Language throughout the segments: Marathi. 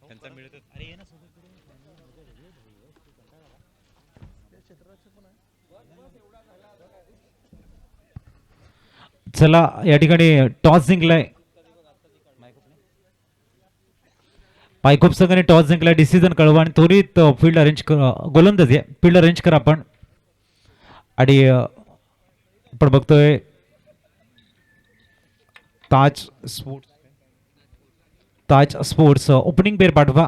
त्यांचा मिळत अरे ये ना सोबत चला या ठिकाणी टॉस जिंकलाय पायखोप संघाने टॉस जिंकलाय. डिसिजन कळवा आणि त्वरित फील्ड अरेंज कर गोलंदाजी फील्ड अरेंज करा आपण. आणि आपण बघतोय ताज स्पोर्ट्स ओपनिंग पेअर पाठवा.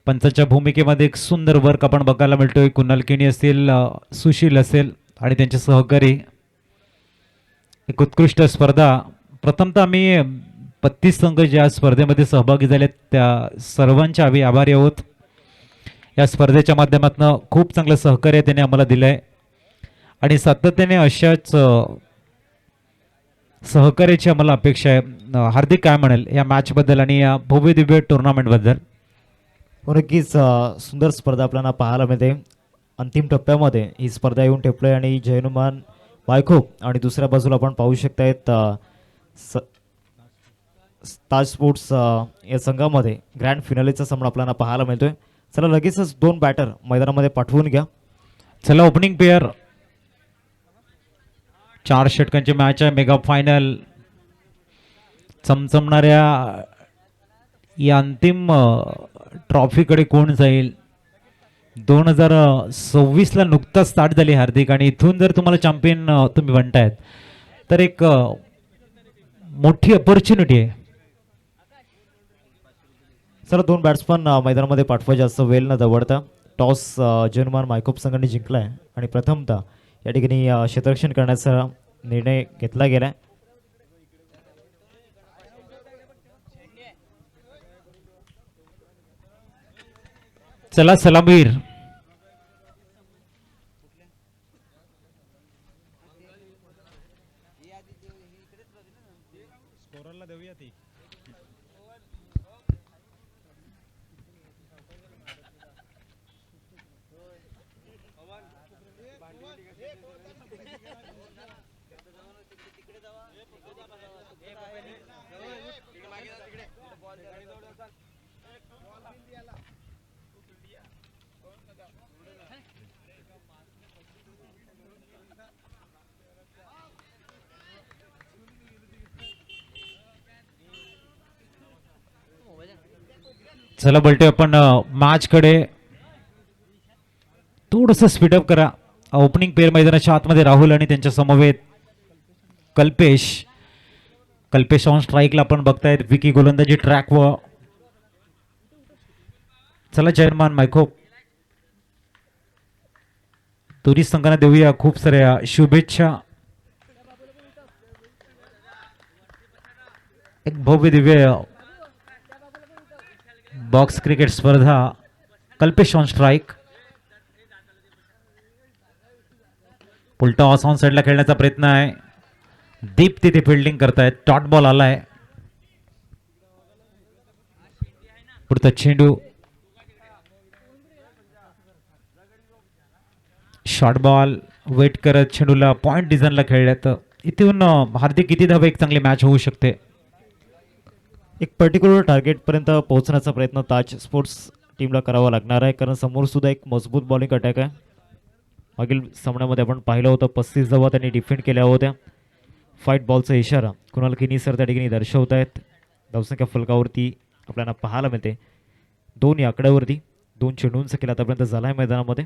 पंचाच्या भूमिकेमध्ये एक सुंदर वर्क आपण बघायला मिळतोय. कुणाल केणी असेल, सुशील असेल आणि त्यांचे सहकारी. एक उत्कृष्ट स्पर्धा. प्रथमतः आम्ही 32 संघ ज्या स्पर्धेमध्ये सहभागी झाले त्या सर्वांचे आम्ही आभारी आहोत. या स्पर्धेच्या माध्यमातून खूप चांगलं सहकार्य त्याने आम्हाला दिलं आहे आणि सातत्याने अशाच सहकार्याची आम्हाला अपेक्षा आहे. हार्दिक काय म्हणेल या मॅचबद्दल आणि या भव्य दिव्य टुर्नामेंटबद्दल? नक्कीच सुंदर स्पर्धा आपल्याला पाहायला मिळते. अंतिम टप्प्यामध्ये ही स्पर्धा येऊन ठेपली आणि जयनुमान वायखोप आणि दुसऱ्या बाजूला आपण पाहू शकतायत ताज स्पोर्ट्स या संघामध्ये ग्रँड फिनालेचा सामना आपल्याला पाहायला मिळतोय. चला लगेचच 2 बॅटर मैदानामध्ये पाठवून घ्या. चला ओपनिंग पेअर 4 षटकांची मॅच आहे. मेगा फायनल चमचमणाऱ्या या अंतिम ट्रॉफीकडे कोण जाईल? 2026ला नुकताच स्टार्ट झाली हार्दिक आणि इथून जर तुम्हाला चॅम्पियन तुम्ही म्हणतायत तर एक मोठी अपॉर्च्युनिटी आहे. चला 2 बॅट्समन मैदानामध्ये पाठवा. जास्त वेळ न दवडता टॉस जयनुमान वायखोप संघाने जिंकलाय आणि प्रथमतः या ठिकाणी क्षेत्ररक्षण करण्याचा निर्णय घेतला गेलाय. चला सलामीर स्कोररला देऊया ती. चला बोलतोय आपण मॅच कडे. थोडंसं स्पीडअप करा. ओपनिंग पेअर मैदानाच्या आतमध्ये राहुल आणि त्यांच्या समवेत कल्पेश. कल्पेश ऑन स्ट्राईकला आपण बघतायत. विकी गोलंदाजी ट्रॅक व चला जयनुमान वायखोप दोन्ही संघांना देऊया खूप साऱ्या शुभेच्छा. एक भव्य दिव्य बॉक्स क्रिकेट स्पर्धा. Kalpesh on strike. उलटा ऑस ऑन साईडला खेळण्याचा प्रयत्न आहे. दीप तिथे फिल्डिंग करतायत. डॉट बॉल आलाय. पुढचा चेंडू शॉर्ट बॉल वेट करत चेंडूला पॉइंट डिझाईनला खेळल्यात. इथून हार्दिक किती धावे एक चांगली मॅच होऊ शकते? एक पर्टिक्युलर टार्गेटपर्यंत पोहोचण्याचा प्रयत्न ताज स्पोर्ट्स टीमला करावा लागणार आहे कारण समोर सुद्धा एक मजबूत बॉलिंग अटॅक आहे. मागील सामन्यामध्ये आपण पाहिलं होतं 35 धावा त्यांनी डिफेंड केल्या होत्या. फाईट बॉलचा इशारा कुणाल किनी सर त्या ठिकाणी दर्शवत आहेत. धावसंख्या फलकावरती आपल्याला पाहायला मिळते 2 या आकड्यावरती 2 चेंडूंचा केला आतापर्यंत झाला आहे मैदानामध्ये.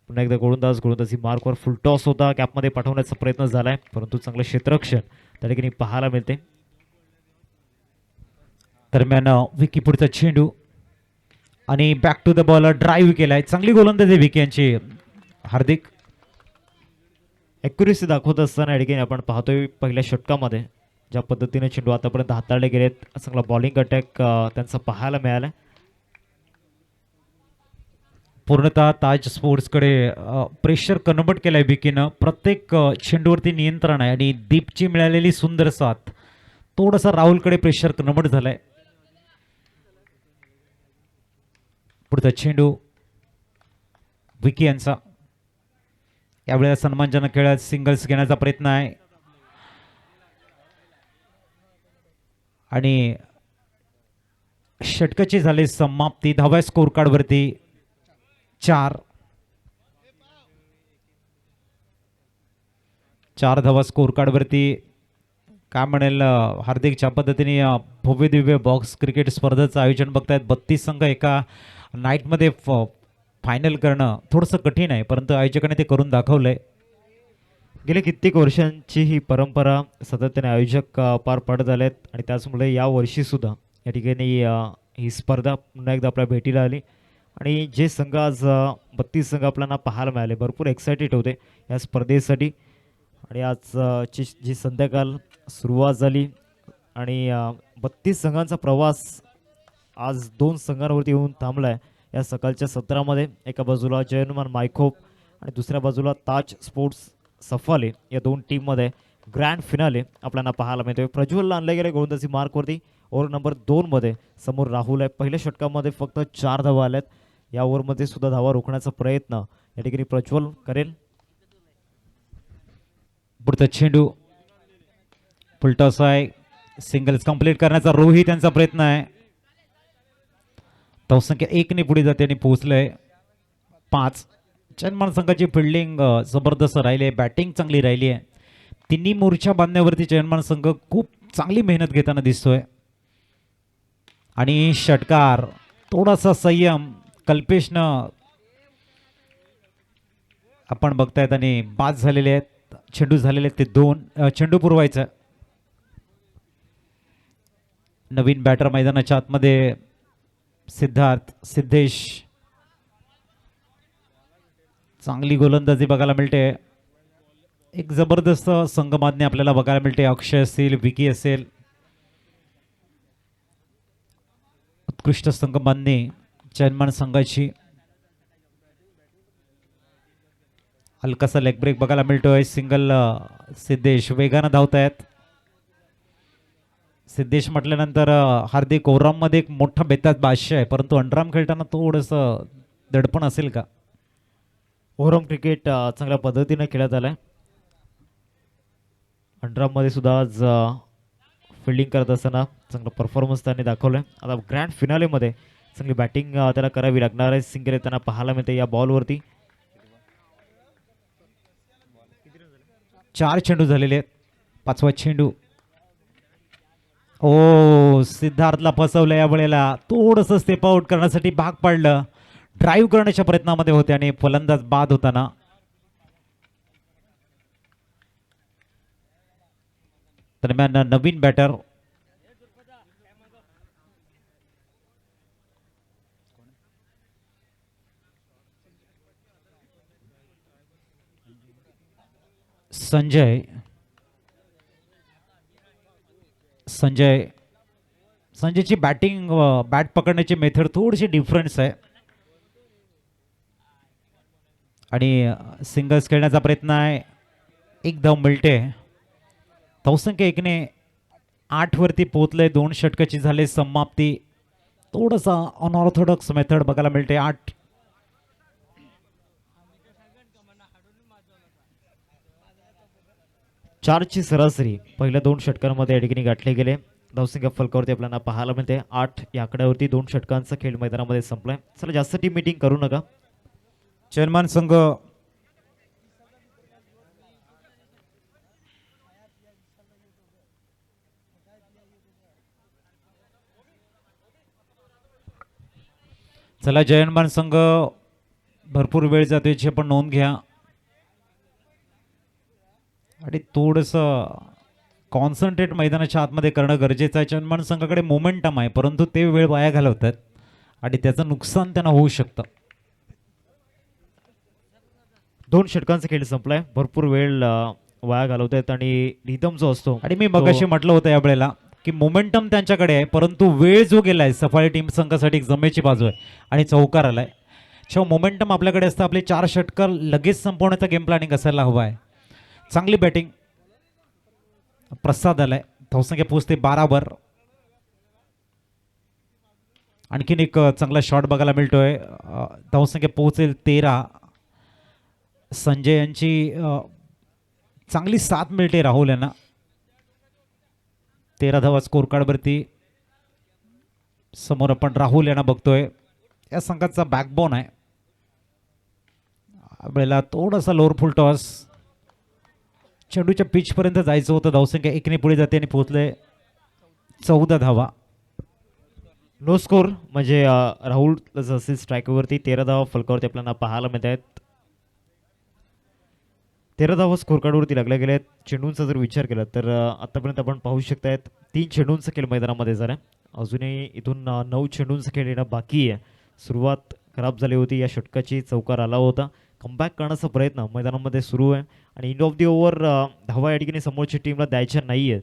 पुन्हा एकदा गोलंदाजी मार्कवर फुल टॉस होता. कॅपमध्ये पाठवण्याचा प्रयत्न झाला आहे परंतु चांगलं क्षेत्ररक्षण त्या ठिकाणी पाहायला मिळते. दरम्यान विकी पुढचा चेंडू आणि back to the ball drive केलाय. चांगली गोलंदाजी विकी यांची. हार्दिक ॲक्युरेसी दाखवत असताना या ठिकाणी आपण पाहतोय पहिल्या षटकामध्ये ज्या पद्धतीने चेंडू आतापर्यंत हाताळले गेलेत चांगला बॉलिंग अटॅक त्यांचा पाहायला मिळाला. पूर्णतः ताज स्पोर्ट्सकडे प्रेशर कन्वर्ट केलाय विकीनं. प्रत्येक चेंडूवरती नियंत्रण आहे आणि दीपची मिळालेली सुंदर साथ थोडासा राहुलकडे प्रेशर कन्वर्ट झालाय. पुढचा चेंडू विकी यांचा. यावेळेला सन्मानजनक खेळात सिंगल्स घेण्याचा प्रयत्न आहे. आणि षटकाची झाली समाप्ती. 10व्या स्कोर कार्डवरती 4 धावा स्कोर कार्डवरती. काय म्हणेल हार्दिक, ज्या पद्धतीने भव्य दिव्य बॉक्स क्रिकेट स्पर्धेचं आयोजन बघतायत. 32 संघ एका नाईटमध्ये फायनल करणं थोडंसं कठीण आहे, परंतु आयोजकांनी ते करून दाखवलंय. गेल्या कित्येक वर्षांची ही परंपरा सातत्याने आयोजक पार पाडत आले आहेत आणि त्याचमुळे या वर्षीसुद्धा या ठिकाणी ही स्पर्धा पुन्हा एकदा आपल्या भेटीला आली आणि जे संघ आज 32 संघ आपल्याला पाहायला मिळाले, भरपूर एक्सायटेड होते या स्पर्धेसाठी. आणि आज ची जी संध्याकाळ सुरुवात झाली आणि 32 संघांचा प्रवास आज 2 संघांवरती येऊन थांबला आहे या सकाळच्या सत्रामध्ये. एका बाजूला जयनुमान मायखोप आणि दुसऱ्या बाजूला ताज स्पोर्ट्स सफाले, या 2 टीममध्ये ग्रँड फिनाले आपल्याला पाहायला मिळतोय. प्रज्वलला आणले गेले गोलंदाजी मार्कवरती. ओव्हर नंबर 2मध्ये समोर राहुल आहे. पहिल्या षटकामध्ये फक्त 4 धावा आल्यात. या ओव्हरमध्ये सुद्धा धावा रोखण्याचा प्रयत्न या ठिकाणी प्रज्वल करेल. पुढचा चेंडू फुलटॉस आहे. सिंगल्स कंप्लीट करण्याचा रोहित यांचा प्रयत्न आहे. धावसंख्या 1 ने पुढे जाते आणि पोहोचलंय 5. चेन्नई संघाची फिल्डिंग जबरदस्त राहिली आहे, बॅटिंग चांगली राहिली आहे. तिन्ही मोर्चा बांधण्यावरती चेन्नई संघ खूप चांगली मेहनत घेताना दिसतोय. आणि षटकार थोडासा संयम कल्पेशनं आपण बघतायत आणि बाद झालेले आहेत. चेंडू झालेले आहेत ते 2. चेंडू पुरवायचा. नवीन बॅटर मैदानाच्या आतमध्ये सिद्धेश. चांगली गोलंदाजी बघायला मिळते. एक जबरदस्त संघबांधणी आपल्याला बघायला मिळते. अक्षय असेल, विकी असेल, उत्कृष्ट संघबांधणी चेन्नई संघाची. हलकासा लेग ब्रेक बघायला मिळतोय. सिंगल सिद्धेश वेगानं धावतायत. सिद्धेश म्हटल्यानंतर हार्दिक ओव्हरमध्ये एक मोठा बेताज बादशाह आहे, परंतु अंडराम खेळताना थोडंसं दडपण असेल का? ओव्हरऑल क्रिकेट चांगल्या पद्धतीने खेळत आलाय. अंडराममध्ये सुद्धा आज फिल्डिंग करत असताना चांगला परफॉर्मन्स त्यांनी दाखवलाय. आता ग्रँड फिनालेमध्ये चांगली बॅटिंग त्याला करावी लागणार आहे. सिंगल येताना पाहायला मिळते या बॉलवरती. 4 चेंडू झालेले आहेत. 5वा चेंडू. ओ, सिद्धार्थला फसवलं या वेळेला. थोडंसं स्टेप आउट करण्यासाठी भाग पाडलं. ड्राईव्ह करण्याच्या प्रयत्नामध्ये होते आणि फलंदाज बाद होताना. दरम्यान नवीन बॅटर संजयची बॅटिंग बॅट पकडण्याची मेथड थोडीशी डिफरन्स आहे आणि सिंगल्स खेळण्याचा प्रयत्न आहे. एक धाव मिळते. धावसंख्या 1 ने 8 वरती पोहोचले. 2 षटकाची झाले समाप्ती. थोडासा अनऑर्थोडॉक्स मेथड बघायला मिळते. 8 4ची सरासरी पहिल्या 2 षटकांमध्ये या ठिकाणी गाठले गेले. धावसंख्या फलकावरती आपल्याला पाहायला मिळते 8 या आकड्यावरती. 2 षटकांचा खेळ मैदानामध्ये संपलाय. चला जास्त टीम मीटिंग करू नका. चेन्नई संघ चला जयनमान संघ भरपूर वेळ जातो याची आपण नोंद घ्या आणि थोडंसं कॉन्सन्ट्रेट मैदानाच्या आतमध्ये करणं गरजेचं आहे. चेन्नई संघाकडे मोमेंटम आहे, परंतु ते वेळ वाया घालवतात आणि त्याचं नुकसान त्यांना होऊ शकतं. 2 षटकांचा खेळ संपलाय. भरपूर वेळ वाया घालवत आहेत आणि रिदम जो असतो आणि मी मगाशी म्हटलं होतं या वेळेला की मोमेंटम त्यांच्याकडे आहे, परंतु वेळ जो गेलाय सफाळी टीम संघासाठी एक जमेची बाजू आहे आणि चौकार आलाय. जेव्हा मोमेंटम आपल्याकडे असतं आपले 4 षटकार लगेच संपवण्याचा गेम प्लॅनिंग असायला हवा आहे. चांगली बॅटिंग. प्रसाद आलाय. धावसंख्या पोहोचते 12 वर. आणखीन एक चांगला शॉट बघायला मिळतोय. धावसंख्या पोहोचेल 13. संजय यांची चांगली साथ मिळते राहुल यांना. 13 धावा स्कोर कार्डवरती. समोर आपण राहुल यांना बघतोय, या संघाचा बॅकबोन आहे. वेळेला थोडासा लोअर फुल टॉस, चेंडूच्या पिच पर्यंत जायचं होतं. धावसंख्या 1 पुढे जाते आणि पोहोचले 14 धावा. नो स्कोर म्हणजे राहुल जसे स्ट्रायकवरती 13 धावा फलकावरती आपल्याला पाहायला मिळत आहेत. 13 धावा स्कोर कार्डवरती लागल्या गेल्या आहेत. चेंडूंचा जर विचार केला तर आतापर्यंत आपण पाहू शकतायत 3 चेंडूंचा खेळ मैदानामध्ये झाला. अजूनही इथून 9 चेंडूंचा खेळ येणं बाकी आहे. सुरुवात खराब झाली होती, या षटकाची चौकार आला होता. कमबॅक करण्याचा प्रयत्न मैदानामध्ये सुरू आहे आणि एंड ऑफ दी ओव्हर धावा या ठिकाणी समोरच्या टीमला द्यायच्या नाही आहेत.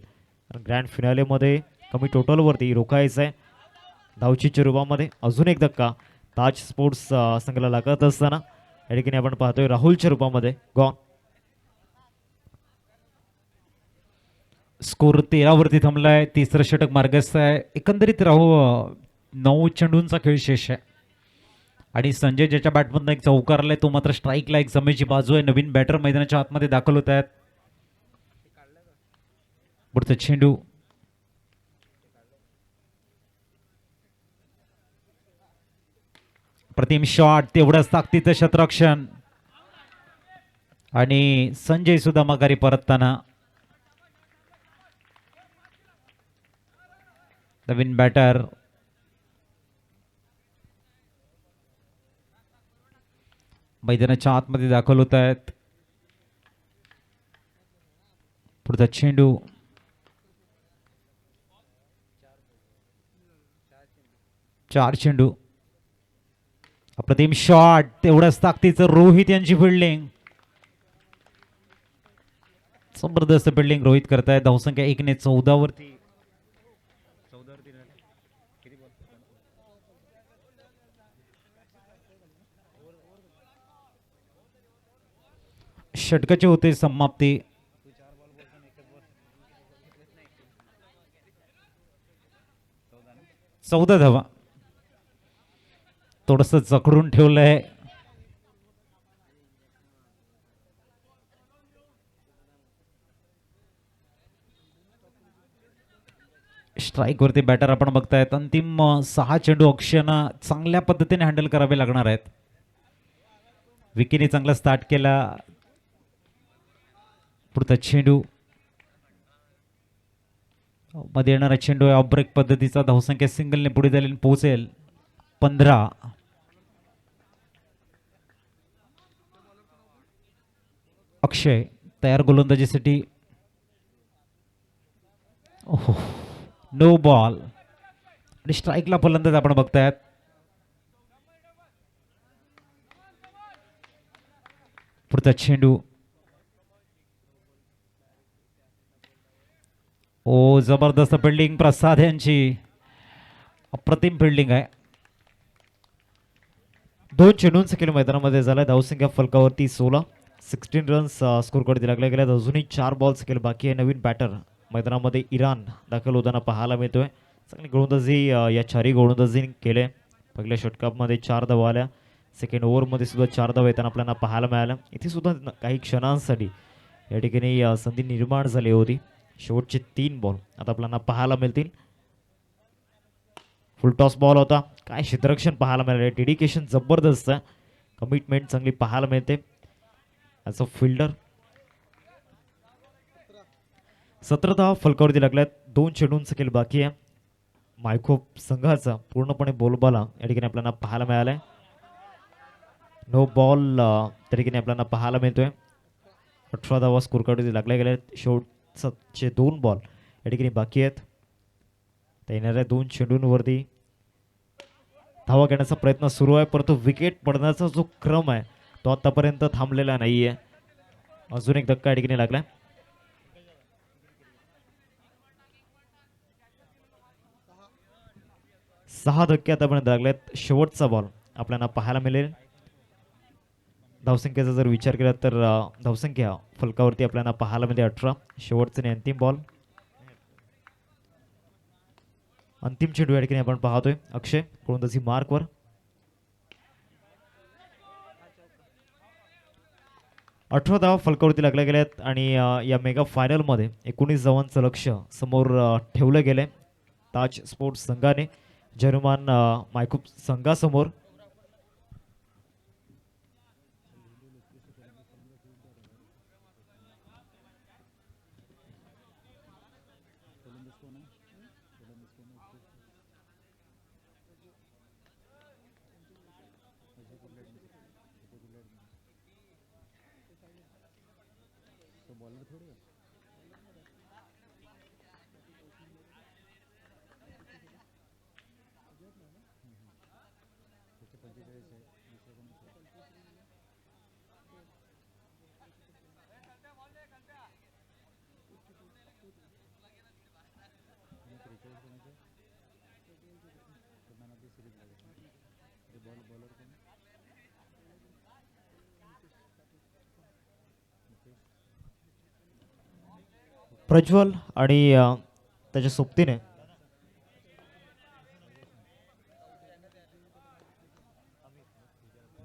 कारण ग्रँड फिनालेमध्ये कमी टोटलवरती रोखायचं आहे. धावचीच्या रूपामध्ये अजून एक धक्का ताज स्पोर्ट्स संघाला लागत असताना या ठिकाणी आपण पाहतोय राहुलच्या रूपामध्ये गॉन. स्कोर 13 वरती थांबलाय. तिसरं षटक मार्गस्थ आहे. एकंदरीत 9 चेंडूंचा खेळ शेष आहे आणि संजय ज्याच्या बॅटमधनं एक चौकार आलाय तो मात्र स्ट्राईकला एक जमेची बाजू आहे. नवीन बॅटर मैदानाच्या आतमध्ये दाखल होत आहेत. पुढचा चेंडू प्रतिम शॉट, तेवढंच ताकदीचं क्षेत्ररक्षण आणि संजय सुद्धा माघारी परतताना. नवीन बॅटर मैदानाच्या आतमध्ये दाखल होत आहेत. पुढचा चेंडू चार चेंडू, अप्रतिम शॉट, तेवढंच ताकदीचं रोहित यांची फिल्डिंग. जबरदस्त फिल्डिंग रोहित करताय. धावसंख्या 1-14 वरती. षटकाची होते समाप्ती. चौदा धावा. थोडस जखडून ठेवलंय. स्ट्राईक वरती बॅटर आपण बघतायत. अंतिम 6 चेंडू अक्षयनं चांगल्या पद्धतीने हँडल करावे लागणार आहेत. विकीने चांगला स्टार्ट केला. पुढचा चेंडू मध्ये येणारा चेंडू आहे. ऑब्रेक पद्धतीचा. धावसंख्या सिंगलने पुढे जाईल, पोहोचेल 15. अक्षय तयार गोलंदाजीसाठी. ओहो, नो बॉल आणि स्ट्राईकला फलंदाज आपण बघतायत. पुढचा चेंडू. ओ, जबरदस्त फिल्डिंग प्रसाद यांची. अप्रतिम फिल्डिंग आहे. 2 चेंडूंचा खेळ मैदानामध्ये झाला. धावसंख्या फलकावरती 16 रन्स स्कोर कडे लागल्या गेल्यात. अजूनही 4 बॉल्स खेळ बाकी आहे. नवीन बॅटर मैदानामध्ये इराण दाखल होताना पाहायला मिळतोय. चांगली गोलंदाजी या 4ही गोलंदाजी केले. पहिल्या षटकामध्ये 4 धावा आल्या. सेकंड ओव्हरमध्ये सुद्धा 4 धावा येताना आपल्याला पाहायला मिळाल्या. इथे सुद्धा काही क्षणांसाठी या ठिकाणी संधी निर्माण झाली होती. शेवटचे 3 बॉल आता आपल्याला पाहायला मिळतील. फुल टॉस बॉल होता. काय क्षेत्ररक्षण पाहायला मिळाले. डेडिकेशन जबरदस्त आहे. कमिटमेंट चांगली पाहायला मिळते ॲज अ फिल्डर. 17 धावा फलकावरती लागल्यात. 2 चेंडूंचा खेळ बाकी आहे. मायकोप संघाचा पूर्णपणे बोलबाला या ठिकाणी आपल्याला पाहायला मिळालाय. नो बॉल त्या ठिकाणी आपल्याला पाहायला मिळतोय. 18 धावा स्कोर कार्डवरती लागल्या गेल्या. शेवटचे 2 बॉल या ठिकाणी बाकी आहेत. त्या येणाऱ्या 2 चेंडूंवरती धावा घेण्याचा प्रयत्न सुरू आहे, परंतु विकेट पडण्याचा जो क्रम आहे तो आतापर्यंत थांबलेला नाही आहे. अजून एक धक्का या ठिकाणी लागला. सहा धक्के आतापर्यंत लागलेत. शेवटचा बॉल आपल्याला पाहायला मिळेल. धावसंख्येचा जर विचार केला तर धावसंख्या फलकावरती आपल्याला पाहायला मिळते 18. शेवटचा आणि अंतिम बॉल. अंतिम चेंडू या ठिकाणी आपण पाहतोय. अक्षय गोलंदाजी मार्कवर. 18 धावा फलकावरती लागल्या गेल्यात आणि या मेगा फायनलमध्ये 19 धावांचं लक्ष समोर ठेवलं गेलं ताज स्पोर्ट्स संघाने जर्मन मायकूब संघासमोर. प्रज्वल आणि त्याच्या सोबतीने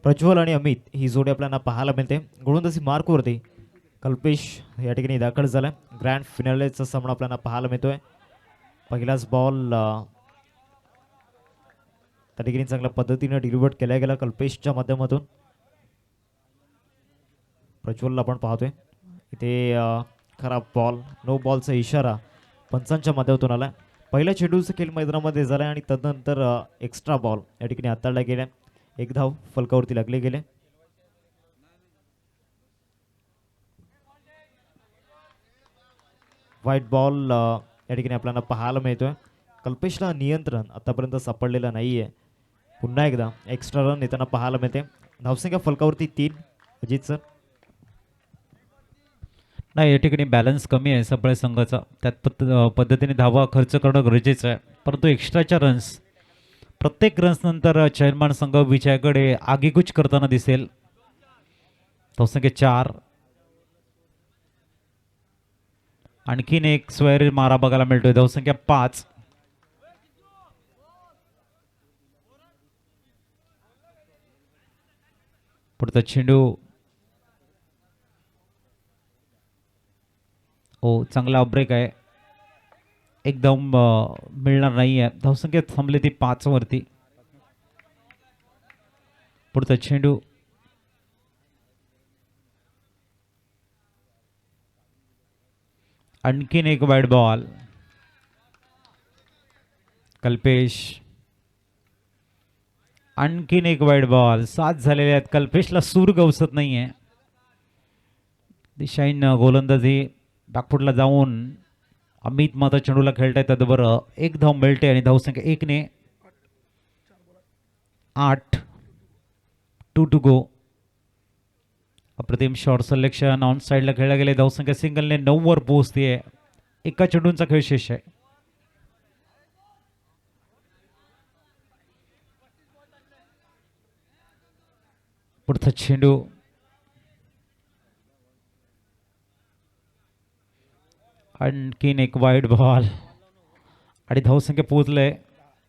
प्रज्वल आणि अमित ही जोडी आपल्याला पाहायला मिळते. गोलंदाजी मार्कवरती कल्पेश या ठिकाणी दाखल झाला. ग्रँड फिनालेचा सामना आपल्याला पाहायला मिळतोय. पहिलाच बॉल त्या ठिकाणी चांगल्या पद्धतीने डिलिव्हर्ड केला गेला कल्पेशच्या माध्यमातून. प्रज्वलला आपण पाहतोय इथे खराब बॉल, नो बॉलचा इशारा पंचांच्या माध्यमातून आला. पहिल्या चेंडूचं खेळ मैदानामध्ये झाला आणि तदनंतर एक्स्ट्रा बॉल या ठिकाणी हाताळला गेला. एक धाव फलकावरती लागले गेले. व्हाईट बॉल या ठिकाणी आपल्याला पाहायला मिळतोय. कल्पेशला नियंत्रण आतापर्यंत सापडलेलं नाहीये. पुन्हा एकदा एक्स्ट्रा रन येताना पाहायला मिळते. धावसंख्या फलकावरती 3. अजित सर. नाही, या ठिकाणी बॅलन्स कमी आहे सगळ्या संघाचा. त्यात पद्धतीने धावा खर्च करणं गरजेचं आहे. परंतु एक्स्ट्राच्या रन्स प्रत्येक रन्स नंतर चेअरमॅन संघ विजयाकडे आगेकूच करताना दिसेल. धावसंख्या 4. आणखीन एक स्वैर मारा बघायला मिळतोय. धावसंख्या 5. पुढचा चेंडू हो, चांगला ब्रेक आहे. एकदम मिळणार नाही आहे. धावसंख्या थांबली ती 5 वरती. पुढचा चेंडू आणखीन एक वाईड बॉल. कल्पेश आणखीन एक वाईड बॉल. 7 झालेले आहेत. कल्पेशला सूर गवसत नाहीये. दिशाईन गोलंदाजी बॅकफुटला जाऊन अमित माता चेंडूला खेळता येतात. बरं, एक धाव मिळते आणि धावसंख्या 1 ने 8. 2 टू गो. अप्रतिम शॉर्ट सिलेक्शन ऑन साईडला खेळला गेले. धावसंख्या सिंगलने 9 वर पोहोचते. एका चेंडूंचा खेळ शेष आहे. पुढचा चेंडू आणखीन एक वाईड बॉल आणि धावसंख्या पोहोचले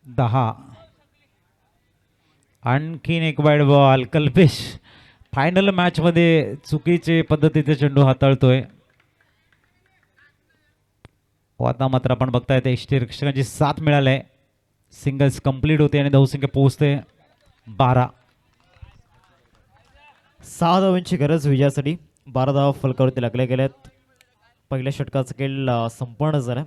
10. आणखीन एक wide ball. Kalpesh final match मध्ये चुकीचे पद्धतीचे चेंडू हाताळतोय. आता मात्र आपण बघताय ते यष्टीरक्षकांची साथ मिळाले. सिंगल्स कंप्लीट होते आणि धावसंख्या पोहोचते 12. 6 धावांची गरज विजयासाठी. 12 धावा फलकावरती लागल्या गेल्यात. पहिल्या षटकाचा खेळ संपन्न झाला.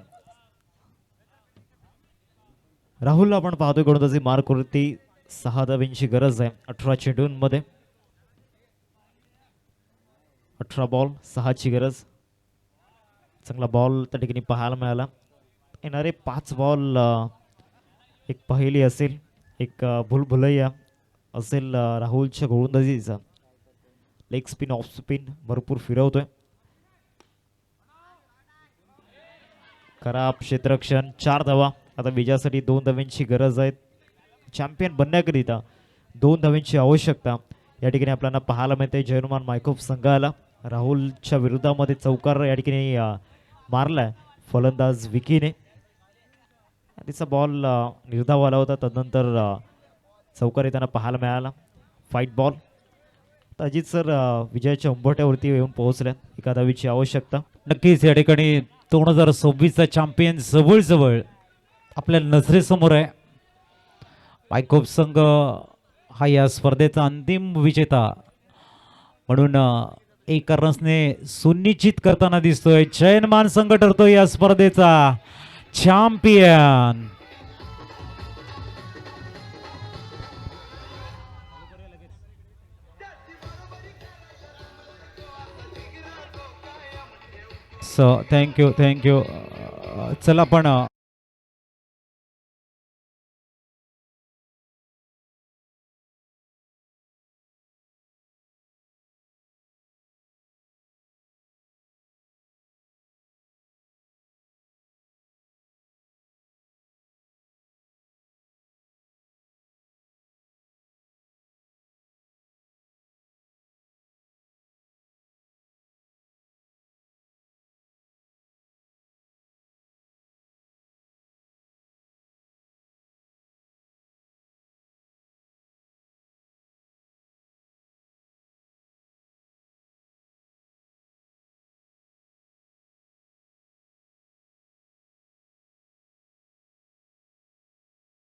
राहुलला आपण पाहतोय गोलंदाजी मार्कवरती 6 धावांची गरज आहे 18 चेंडूंमध्ये. 18 बॉल 6 ची गरज. चांगला बॉल त्या ठिकाणी पाहायला मिळाला. येणारे 5 बॉल एक पहिली असेल, एक भुलभुलैया असेल राहुलच्या गोलंदाजीचा. लेग स्पिन ऑफ स्पिन भरपूर फिरवतोय. खराब क्षेत्ररक्षण. 4 धावा. आता विजयासाठी 2 धावांची गरज आहे. चॅम्पियन बनण्याकरिता 2 धावांची आवश्यकता या ठिकाणी आपल्याला पाहायला मिळते. जर्मन मायकूब संघाला राहुलच्या विरोधामध्ये चौकार या ठिकाणी मारलाय फलंदाज विकीने. तिचा बॉल निर्धाव आला होता. तदनंतर चौकार येताना पाहायला मिळाला. Fight ball. अजित सर विजयाच्या उंबरठ्यावरती येऊन पोहोचल्या. एका धावीची आवश्यकता. नक्कीच या ठिकाणी 2026चा चॅम्पियन जवळजवळ आपल्या नजरेसमोर आहे. पायकोप संघ हा या स्पर्धेचा अंतिम विजेता म्हणून एका रन्सने सुनिश्चित करताना दिसतोय. चयनमान संघ ठरतो या स्पर्धेचा चॅम्पियन. So thank you. चला आपण